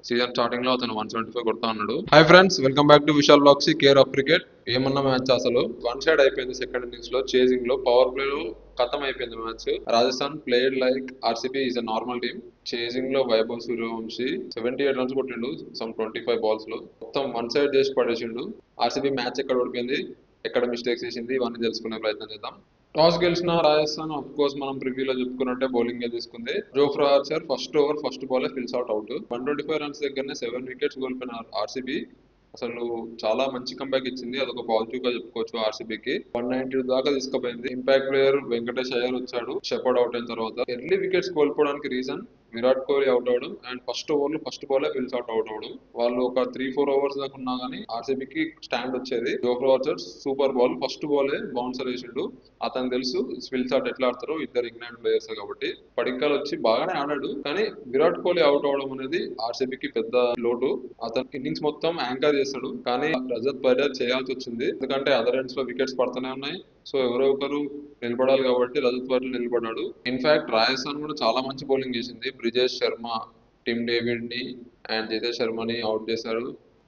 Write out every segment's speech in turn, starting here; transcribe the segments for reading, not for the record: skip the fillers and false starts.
Season starting లో అతను 175 కొడతా ఉన్నాడు. Hi friends, welcome back to Vishal blogs care of cricket. ఏమన్నా మ్యాచ్ అసలు వన్ సైడ్ అయిపోయింది. సెకండ్ ఇన్నింగ్స్ లో చేజింగ్ లో పవర్ ప్లే లో ఖతం అయిపోయింది match. Rajasthan played like RCB is a normal team. Chasing లో వైభవ్ సూర్యవంశీ 78 రన్స్ కొట్టిండు సమ్ 25 బాల్స్ లో. మొత్తం వన్ సైడ్ చేసి పడేసిండు. ఆర్సీబీ మ్యాచ్ ఎక్కడ ఓడిపోయింది, ఎక్కడ మిస్టేక్స్ చేసింది, ఇవన్నీ తెలుసుకునే ప్రయత్నం చేద్దాం. టాస్ గెలిచిన రాజస్థాన్ ఆఫ్ కోర్స్ మనం ప్రివ్యూలో చెప్పుకున్నట్టే బౌలింగ్ తీసుకుంది. Jofra Archer first over first ball Phil's out 125 runs దగ్గరనే 7 వికెట్స్ కోల్పోయిన ఆర్సీబీ అసలు చాలా మంచి కంబ్యాక్ ఇచ్చింది. అదొక పాజిటివ్ గా చెప్పుకోవచ్చు. ఆర్సీబీకి 190 దాకా తీసుకుపోయింది. ఇంపాక్ట్ ప్లేయర్ వెంకటేష్ అయ్యర్ వచ్చాడు షెపర్డ్ అవుట్ అయిన తర్వాత. ఎర్లీ వికెట్స్ కోల్పోవడానికి రీజన్ విరాట్ కోహ్లీ అవుట్ అవడం అండ్ ఫస్ట్ ఓవర్ లో ఫస్ట్ బాల్ ఫిల్స్ అవుట్ అవడం. వాళ్ళు ఒక 3-4 ఓవర్స్ దాకా ఉన్నా గానీ ఆర్సీబీకి స్టాండ్ వచ్చేది. Jofra Archer super ball first బాలే బౌన్సర్ వేసిండు. అతను తెలుసు స్పిల్ షాట్ ఎట్లా ఆడతారో, ఇద్దరు ఇంగ్లాండ్ ప్లేయర్స్ కాబట్టి. పడిక్కల్ వచ్చి బాగానే ఆడాడు, కానీ విరాట్ కోహ్లీ అవుట్ అవడం అనేది ఆర్సీబీకి పెద్ద లోటు. అతను ఇన్నింగ్స్ మొత్తం యాంకర్ చేస్తాడు, కానీ రజత్ పైడర్ చేయాల్సి వచ్చింది. ఎందుకంటే అదర్ ఎండ్స్ లో వికెట్స్ పడుతూనే ఉన్నాయి. సో ఎవరో ఒకరు నిలబడాలి కాబట్టి రజత్ పైడర్ నిలబడ్డాడు. ఇన్ఫాక్ట్ రాజస్థాన్ కూడా చాలా మంచి బౌలింగ్ చేసింది. బ్రిజేష్ శర్మ, టిమ్ డేవిడ్ ని అండ్ జితేష్ శర్మని అవుట్ చేశారు.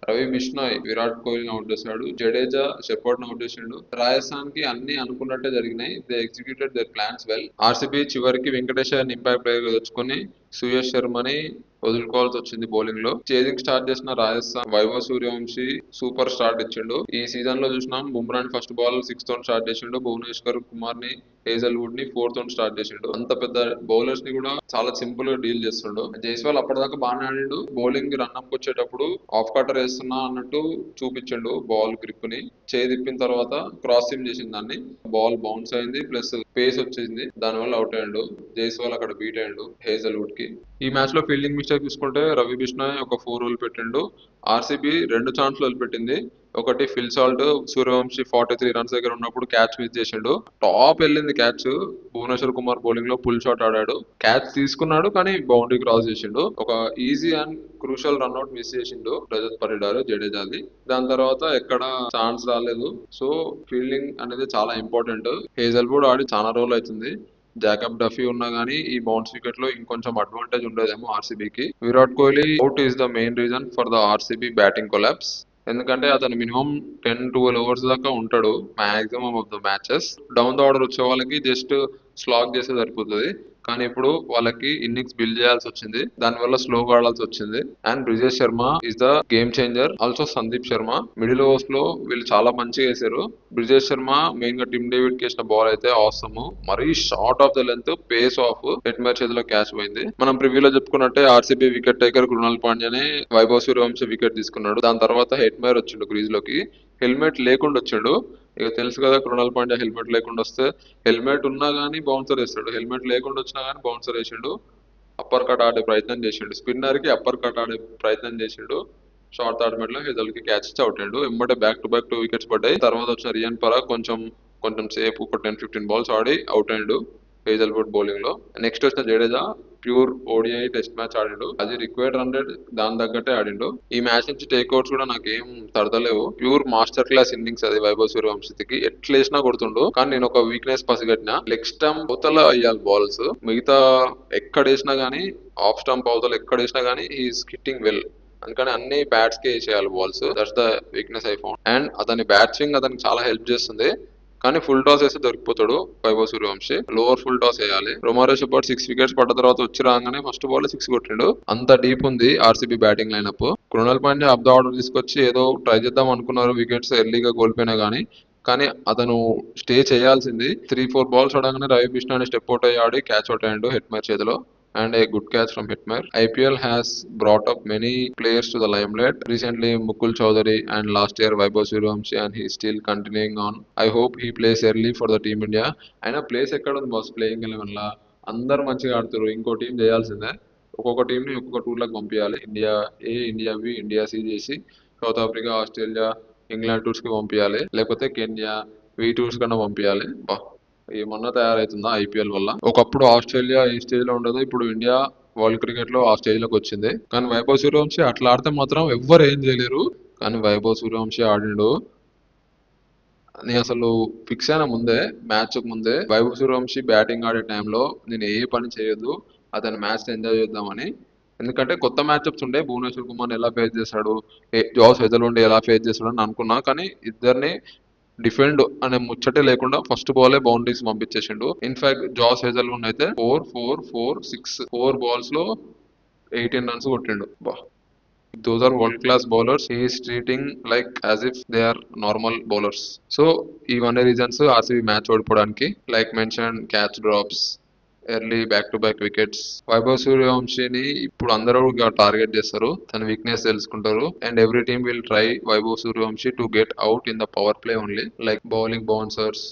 రవి బిష్నాయ్ విరాట్ కోహ్లీని అవుట్ చేశాడు. జడేజా షెపర్డ్ అవుట్ చేసిండు. రాజస్థాన్ కి అన్ని అనుకున్నట్టే జరిగినాయి. They executed their plans well. RCB చివరికి వెంకటేష్ ఇంపాక్ట్ ప్లేయర్ గా తెచ్చుకొని సుయేష్ శర్మని వదులుకోవాల్సి వచ్చింది బౌలింగ్ లో. చేజింగ్ స్టార్ట్ చేసిన రాజస్థాన్ వైభవ్ సూర్యవంశీ సూపర్ స్టార్ట్ ఇచ్చిండు. ఈ సీజన్ లో చూసినాం బుమ్రాని ఫస్ట్ బాల్ 6 తో స్టార్ట్ చేసిండు. భువనేశ్వర్ కుమార్ ని, హేజల్వుడ్ ని 4 తో స్టార్ట్ చేసిండు. అంత పెద్ద బౌలర్స్ ని కూడా చాలా సింపుల్ గా డీల్ చేస్తుండు. జైస్వాల్ అప్పటిదాకా బాగానే ఆడిండు. బౌలింగ్ రన్అప్ వచ్చేటప్పుడు ఆఫ్ కటర్ వేస్తున్నా అన్నట్టు చూపించిండు. బాల్ గ్రిప్ ని చేయి తిప్పిన తర్వాత క్రాస్ సిమ్ చేసింది దాన్ని. బాల్ బౌన్స్ అయింది, ప్లస్ పేస్ వచ్చింది. దాని వల్ల అవుట్ అయ్యాడు. జైస్వాల్ అక్కడ బీట్ అయ్యాడు హేజల్వుడ్ కి. ఈ మ్యాచ్ లో ఫీల్డింగ్ మిస్టేక్ చూసుకుంటే రవి బిష్నాయ్ ఒక 4 వదిలిపెట్టిండు. ఆర్సీబీ 2 ఛాన్స్లు వదిలిపెట్టింది. ఒకటి ఫిల్ సాల్ట్ సూర్యవంశీ 43 రన్స్ దగ్గర ఉన్నప్పుడు క్యాచ్ మిస్ చేసిండు. టాప్ వెళ్ళింది క్యాచ్. భువనేశ్వర్ కుమార్ బౌలింగ్ లో పుల్ షాట్ ఆడాడు. క్యాచ్ తీసుకున్నాడు, కానీ బౌండరీ క్రాస్ చేసిండు. ఒక easy and crucial run out miss చేసిండు రజత్ పరిడార్ జడేజాది. దాని తర్వాత ఎక్కడ ఛాన్స్ రాలేదు. సో ఫీల్డింగ్ అనేది చాలా ఇంపార్టెంట్. హేజల్వుడ్ ఆడి చాలా రోజులు అవుతుంది. జాకబ్ డఫీ ఉన్నా గానీ ఈ బౌన్స్ వికెట్ లో ఇంకొంచెం అడ్వాంటేజ్ ఉండేదేమో ఆర్సీబీకి. Virat Kohli out is the main reason for the RCB batting collapse. ఎందుకంటే అతను మినిమం 10-12 ఓవర్స్ దాకా ఉంటాడు maximum of the matches. Down the order వచ్చే వాళ్ళకి జస్ట్ స్లాగ్ చేస్తే సరిపోతుంది. కానీ ఇప్పుడు వాళ్ళకి ఇన్నింగ్స్ బిల్డ్ చేయాల్సి వచ్చింది. దానివల్ల స్లోగా ఆడాల్సి వచ్చింది. And Brijesh Sharma is the game changer. Also Sandeep Sharma middle overs లో వీళ్ళు చాలా మంచిగా వేసారు. బ్రిజేష్ శర్మ మెయిన్ గా టిమ్ డేవిడ్ కి వేసిన బాల్ అయితే ఆసమ్. మరీ short of the length pace of Hetmyer చేతిలో క్యాచ్ పోయింది. మనం ప్రివ్యూలో చెప్పుకున్నట్టే ఆర్సీబీ వికెట్ టేకర్ కృణాల్ పాండ్యానే వైభవ్ సూర్యవంశీ వికెట్ తీసుకున్నాడు. దాని తర్వాత హెట్మేర్ వచ్చిండు క్రీజ్ లోకి. హెల్మెట్ లేకుండా వచ్చిండు. ఇక తెలుసు కదా, కృణాల్ పాండ్యా హెల్మెట్ లేకుండా వస్తే, హెల్మెట్ ఉన్నా గానీ బౌన్సర్ వేస్తాడు, హెల్మెట్ లేకుండా వచ్చినా గానీ బౌన్సర్ వేసిండు. అప్పర్ కట్ ఆడే ప్రయత్నం చేసిండు. స్పిన్నర్ కి అప్పర్ కట్ ఆడే ప్రయత్నం చేసిండు. షార్ట్ థర్డ్ లో హెజల్ కి క్యాచ్ ఇచ్చి అవుట్ అయ్యాడు. వెంబడే బ్యాక్ టు బ్యాక్ 2 వికెట్స్ పడ్డాయి. తర్వాత వచ్చిన రియాన్ పరాగ్ కొంచెం కొంచెం సేపు ఒక 10-15 బాల్స్ ఆడి అవుట్ అయ్యాడు హేజల్వుడ్ బౌలింగ్ లో. నెక్స్ట్ వచ్చిన Jadeja pure ODI test match ఆడిండు. అది రిక్వైర్డ్ 100 దాని తగ్గట్టే ఆడిండు. ఈ మ్యాచ్ నుంచి టేక్అవుట్స్ కూడా నాకేం తడతలేవు. ప్యూర్ మాస్టర్ క్లాస్ ఇన్నింగ్స్ అది వైభవ్ సూర్యవంశీకి. ఎట్లా వేసినా కొడుతుండు. కానీ నేను ఒక వీక్నెస్ పసిగట్టిన, లెగ్ స్టంప్ అవతల వేయాలి బాల్స్. మిగతా ఎక్కడ వేసినా గానీ, ఆఫ్ స్టంప్ అవతల ఎక్కడ వేసినా గానీ హీఈస్ హిట్టింగ్ వెల్. అందుకని అన్ని బ్యాట్స్ కే వేసేయాలి balls. That's the weakness I found. And అతని బ్యాట్ స్వింగ్ అతనికి చాలా హెల్ప్ చేస్తుంది. కానీ ఫుల్ టాస్ వేస్తే దొరికిపోతాడు Vaibhav Suryavanshi. Lower full toss వేయాలి. రొమారియో షెపర్డ్ 6 వికెట్స్ పడ్డ తర్వాత వచ్చి రాగానే ఫస్ట్ బాల్ 6 కొట్టిండు. అంత డీప్ ఉంది RCB batting lineup. Krunal Pandya up the order తీసుకొచ్చి ఏదో ట్రై చేద్దాం అనుకున్నారు. వికెట్స్ ఎర్లీగా కోల్పోయినా కానీ అతను స్టే చేయాల్సింది. 3-4 బాల్స్ ఆడగానే రవి బిష్నాని స్టెప్ అవుట్ అయ్యి ఆడి క్యాచ్ అవుట్ అయ్యాడు హెట్మేర్ చేతిలో. And a good catch from Hitmer. IPL has brought up many players to the limelight. Recently, Mukul Choudhary and last year Vaibhav Suryavanshi, and he's still continuing on. I hope he plays early for the Team India. అయినా place ఎక్కడ ఉంది boss playing 11 లా? అందరు మంచిగా ఆడుతారు. ఇంకో team చేయాల్సిందే. ఒక్కొక్క team ని ఒక్కొక్క టూర్ లకు పంపించాలి. ఇండియా ఏ, ఇండియా బి, ఇండియా సి చేసి south Africa, Australia, England tours కి పంపించాలి. లేకపోతే కెన్యా ఈ టూర్స్ కన్నా పంపించాలి. ఏమన్నా తయారైతుందా ఐపీఎల్ వల్ల? ఒకప్పుడు ఆస్ట్రేలియా ఈ స్టేజ్ లో ఉండదు, ఇప్పుడు ఇండియా వరల్డ్ క్రికెట్ లో ఆ స్టేజ్ లోకి వచ్చింది. కానీ వైభవ్ సూర్యవంశీ అట్లా ఆడితే మాత్రం ఎవ్వరు ఏం చేయలేరు. కానీ వైభవ్ సూర్యవంశీ ఆడిండు. నేను అసలు ఫిక్స్ అయిన ముందే, మ్యాచ్ ముందే, వైభవ్ సూర్యవంశీ బ్యాటింగ్ ఆడే టైంలో నేను ఏ పని చేయొద్దు, అతని మ్యాచ్ ఎంజాయ్ చేద్దామని. ఎందుకంటే కొత్త మ్యాచ్అప్స్ ఉండే, భువనేశ్వర్ కుమార్ ఎలా ఫేస్ చేశాడు, జాస్ హెజల్వుడ్ ఎలా ఫేస్ చేశాడు అని అనుకున్నా, కానీ ఇద్దరిని డిఫెండ్ అనే ముచ్చటే లేకుండా ఫస్ట్ బాలే బౌండరీస్ పంపించేసిండు. ఇన్ఫాక్ట్ జాస్ హెజల్వుడ్ అయితే 4 4 4 6 4 balls లో 18 runs కొట్టిండు. Those are world class bowlers. He is treating like as if they are normal bowlers. So ఇవన్నీ రీజన్స్ ఆర్సీబీ మ్యాచ్ ఓడిపోవడానికి. Like mention catch drops, early back to back wickets. Vaibhav సూర్యవంశిని ఇప్పుడు అందరూ target చేస్తారు, తన weakness తెలుసుకుంటారు. And every team will try Vaibhav Suryavanshi to get out in the power play only, like bowling bouncers,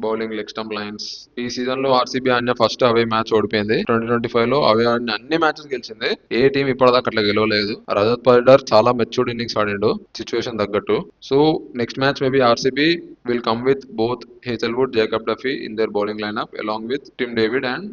bowling leg stump lines. ఈ season లో RCB ఆడిన first away match ఓడిపోయింది. 2025 లో అవే ఆడిన అన్ని మ్యాచెస్ గెలిచింది. ఏ టీం ఇప్పటిదాకా అట్లా గెలవలేదు. రజత్ పైడర్ చాలా మెచ్యూర్డ్ ఇన్నింగ్స్ ఆడిండు సిచ్యువేషన్ తగ్గట్టు. So next match maybe RCB will come with both Hazlewood, Jacob Duffy in their bowling lineup along with Tim David and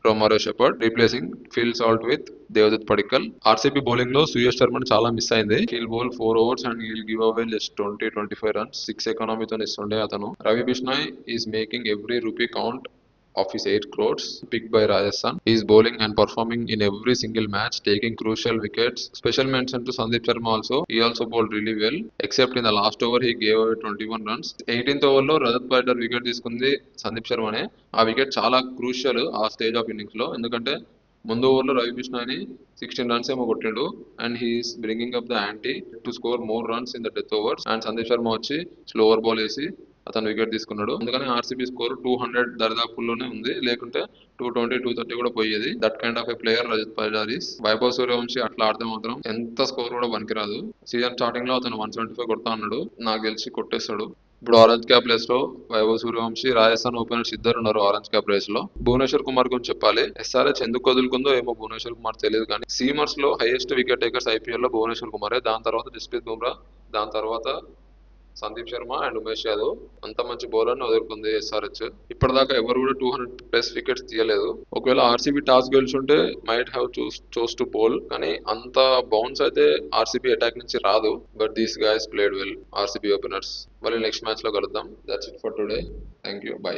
Romario Shepherd, replacing Phil Salt with Devdutt Padikkal. RCB bowling లో సుయేష్ శర్మని చాలా miss అయింది. He'll bowl 4 overs and he'll give away just 20-25 runs. 6 ఎకానమీతో ఇస్తుండే అతను. Ravi Bishnoi is making every rupee count of his 8 crores picked by Rajasthan. He is bowling and performing in every single match, taking crucial wickets. Special mention to Sandeep Sharma also. He also bowled really well, except in the last over he gave away 21 runs. 18th over లో Rajat పైడర్ wicket తీసుకుంది సందీప్ శర్మనే. ఆ wicket చాలా crucial ఆ stage of innings లో, ఎందుకంటే ముందు ఓవర్లో Ravi బిష్నాయ్ని 16 runs ఏమో కొట్టిండు. And he's bringing up the ante to score more runs in the death overs. And Sandeep Sharma వచ్చి స్లోవర్ బాల్ వేసి అతను వికెట్ తీసుకున్నాడు. అందుకని ఆర్సీబీ స్కోర్ 200 దరిదాపుల్లోనే ఉంది, లేకుంటే 220 230 కూడా పోయేది. That kind of a player Rajat Patidar. Vaibhav Suryavanshi అట్లా ఆడితే మాత్రం ఎంత స్కోర్ కూడా పనికిరాదు. సీజన్ స్టార్టింగ్ లో అతను 175 కొడతా అన్నాడు, నాకు గెలిచి కొట్టేస్తాడు. ఇప్పుడు ఆరెంజ్ క్యాప్ ప్లేస్ లో వైభవ్ సూర్యవంశి, రాజస్థాన్ ఓపెనర్స్ ఇద్దరు ఉన్నారు ఆరెంజ్ క్యాప్ రేస్ లో. భువనేశ్వర్ కుమార్ గురించి చెప్పాలి. ఎస్ఆర్హెచ్ ఎందుకు వదులుకుందో ఏమో భువనేశ్వర్ కుమార్ తెలియదు, కానీ సీమర్స్ లో హైయెస్ట్ వికెట్ టేకర్స్ ఐపీఎల్ లో భువనేశ్వర్ కుమారే. దాని తర్వాత జస్ప్రీత్ బుమ్రా, దాని తర్వాత సందీప్ శర్మ అండ్ ఉమేష్ యాదవ్. అంత మంచి బౌలర్ ని వదులుకుంది ఎస్ఆర్హెచ్. ఇప్పటిదాకా ఎవరు కూడా 200+ వికెట్స్ తీయలేదు. ఒకవేళ ఆర్సీబీ టాస్ గెలుచుంటే might have chose to bowl, కానీ అంత బౌన్స్ అయితే ఆర్సీబీ అటాక్ నుంచి రాదు. But these guys played well, RCB openers. మళ్ళీ నెక్స్ట్ మ్యాచ్ లో కలుద్దాం. That's it for today. Thank you, by.